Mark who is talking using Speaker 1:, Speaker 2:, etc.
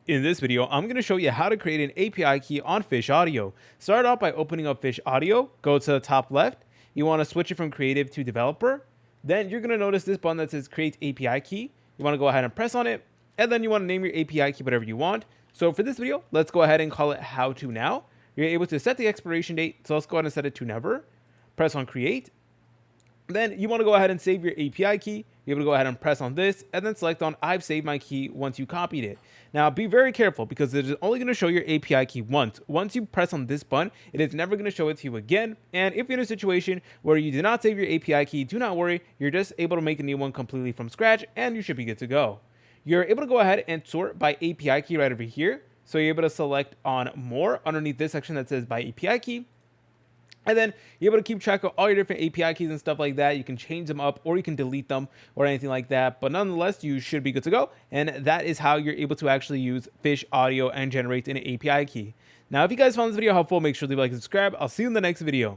Speaker 1: In this video, I'm going to show you how to create an API key on Fish Audio. Start off by opening up Fish Audio, go to the top left. You want to switch it from creative to developer. Then you're going to notice this button that says create API key. You want to go ahead and press on it, and then you want to name your API key whatever you want. So for this video, let's go ahead and call it how to now. You're able to set the expiration date, so let's go ahead and set it to never. Press on create. Then you want to go ahead and save your API key. You're able to go ahead and press on this and then select on I've saved my key once you copied it. Now be very careful because it is only going to show your API key once. Once you press on this button, it is never going to show it to you again. And if you're in a situation where you did not save your API key, do not worry. You're just able to make a new one completely from scratch and you should be good to go. You're able to go ahead and sort by API key right over here. So you're able to select on more underneath this section that says by API key. And then you're able to keep track of all your different API keys and stuff like that. You can change them up or you can delete them or anything like that. But nonetheless, you should be good to go. And that is how you're able to actually use Fish Audio and generate an API key. Now, if you guys found this video helpful, make sure to leave a like and subscribe. I'll see you in the next video.